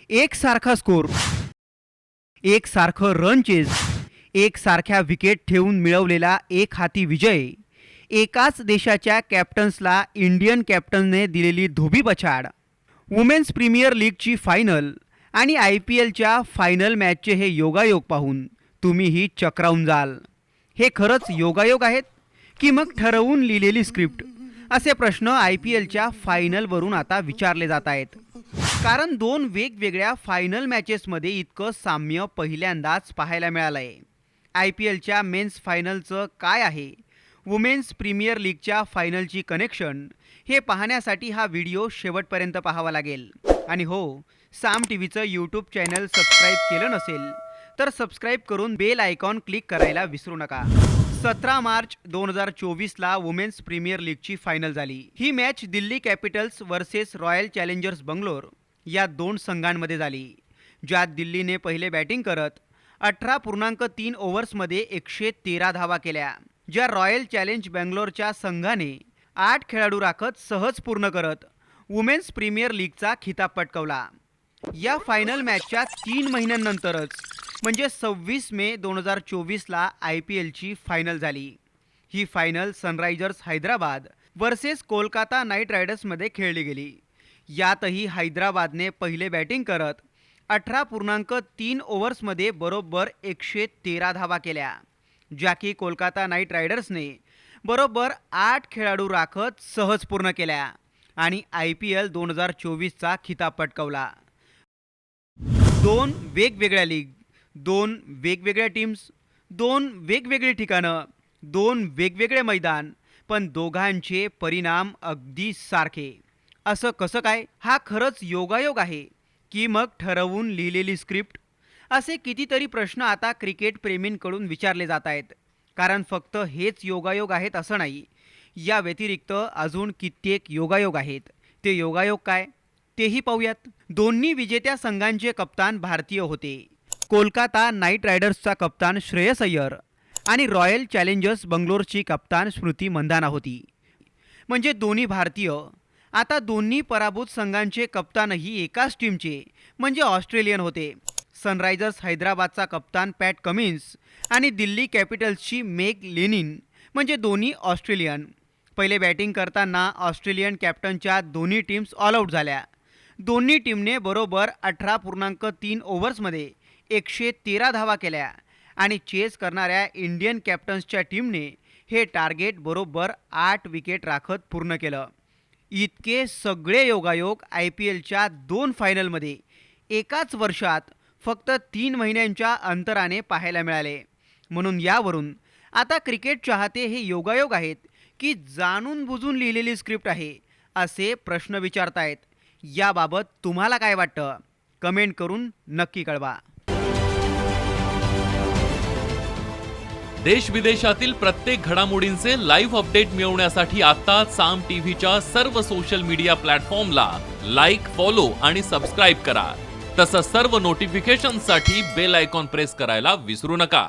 एकसारखा स्कोर, एकसारखं run chase, एकसारख्या विकेट ठेवून मिळवलेला एक हाती विजय, एकाच देशाच्या कॅप्टन्सला इंडियन कॅप्टनने दिलेली धोबी पछाड, वुमेन्स प्रीमियर लीगची फायनल आणि IPLच्या फायनल मॅचचे हे योगायोग पाहून तुम्हीही चक्रावून जाल. हे खरंच योगायोग आहेत की मग ठरवून लिहिलेली स्क्रिप्ट? असे प्रश्न IPLच्या फायनलवरून आता विचारले जात आहेत. कारण दोन वेगवेगळ्या फायनल मॅचेसमध्ये इतकं साम्य पहिल्यांदाच पाहायला मिळालं आहे. IPLच्या मेन्स फायनलचं काय आहे, वुमेन्स प्रीमियर लीगच्या फायनलची कनेक्शन, हे पाहण्यासाठी हा व्हिडिओ शेवटपर्यंत पाहावा लागेल. आणि हो, साम टीव्हीचं यूट्यूब चॅनल सबस्क्राईब केलं नसेल तर सबस्क्राईब करून बेल आयकॉन क्लिक करायला विसरू नका. 17 मार्च 2024ला वुमेन्स प्रीमियर लीगची फायनल झाली. ही match Delhi Capitals versus Royal Challengers Bangalore या दोन संघांमध्ये झाली, ज्यात दिल्लीने पहिले बॅटिंग करत 18.3 ओव्हर्समध्ये 113 धावा केल्या, ज्या रॉयल चॅलेंज बंगलोरच्या संघाने 8 खेळाडू राखत सहज पूर्ण करत वुमेन्स प्रीमियर लीगचा खिताब पटकावला. या फायनल मॅचच्या 3 महिन्यांनंतरच म्हणजे 26 मे 2024ला IPLची फायनल झाली. ही final Sunrisers Hyderabad versus Kolkata Knight रायडर्समध्ये खेळली गेली. यातही हैदराबादने पहिले बॅटिंग करत 18.3 ओव्हर्समध्ये बरोबर 113 धावा केल्या, ज्या की कोलकाता नाईट रायडर्सने बरोबर 8 खेळाडू राखत सहज पूर्ण केल्या आणि IPL 2024चा खिताब पटकावला. दोन वेगवेगळ्या लीग, दोन वेगवेगळ्या टीम्स, दोन वेगवेगळी ठिकाणं, दोन वेगवेगळे मैदान, पण दोघांचे परिणाम अगदी सारखे. असं कसं काय? हा खरंच योगायोग आहे की मग ठरवून लिहिलेली स्क्रिप्ट? असे कितीतरी प्रश्न आता क्रिकेट प्रेमींकडून विचारले जात आहेत. कारण फक्त हेच योगायोग आहेत असं नाही, या व्यतिरिक्त अजून कित्येक योगायोग आहेत. ते योगायोग काय तेही पाहूयात. दोन्ही विजेत्या संघांचे कप्तान भारतीय होते. कोलकाता नाईट रायडर्सचा कप्तान श्रेयस अय्यर आणि रॉयल चॅलेंजर्स बंगलोरची कप्तान स्मृती मंधाना होती. म्हणजे दोन्ही भारतीय. आता दोन्ही पराभूत संघांचे कप्तानही एकाच टीमचे म्हणजे ऑस्ट्रेलियन होते. सनरायझर्स हैदराबादचा कप्तान पॅट कमिन्स आणि दिल्ली कॅपिटल्सची मेग लेनिन म्हणजे दोन्ही ऑस्ट्रेलियन. पहिले बॅटिंग करताना ऑस्ट्रेलियन कॅप्टनच्या दोन्ही टीम्स ऑल आऊट झाल्या. दोन्ही टीमने बरोबर 18.3 ओव्हर्समध्ये 113 धावा केल्या आणि चेस करणाऱ्या इंडियन कॅप्टन्सच्या टीमने हे टार्गेट बरोबर 8 विकेट राखत पूर्ण केलं. इतके सगळे योगायोग IPLच्या दोन फायनलमध्ये एकाच वर्षात फक्त 3 महिन्यांच्या अंतराने पाहायला मिळाले. म्हणून यावरून आता क्रिकेट चाहते हे योगायोग आहेत की जाणून बुजून लिहिलेली स्क्रिप्ट आहे असे प्रश्न विचारतायत. याबाबत तुम्हाला काय वाटतं? कमेंट करून नक्की कळवा. देश विदेशातील प्रत्येक घडामोडींचे लाईव्ह अपडेट मिळवण्यासाठी आता साम टीव्हीच्या सर्व सोशल मीडिया प्लॅटफॉर्मला लाईक, फॉलो आणि सबस्क्राईब करा. तसंच सर्व नोटिफिकेशनसाठी बेल आयकॉन प्रेस करायला विसरू नका.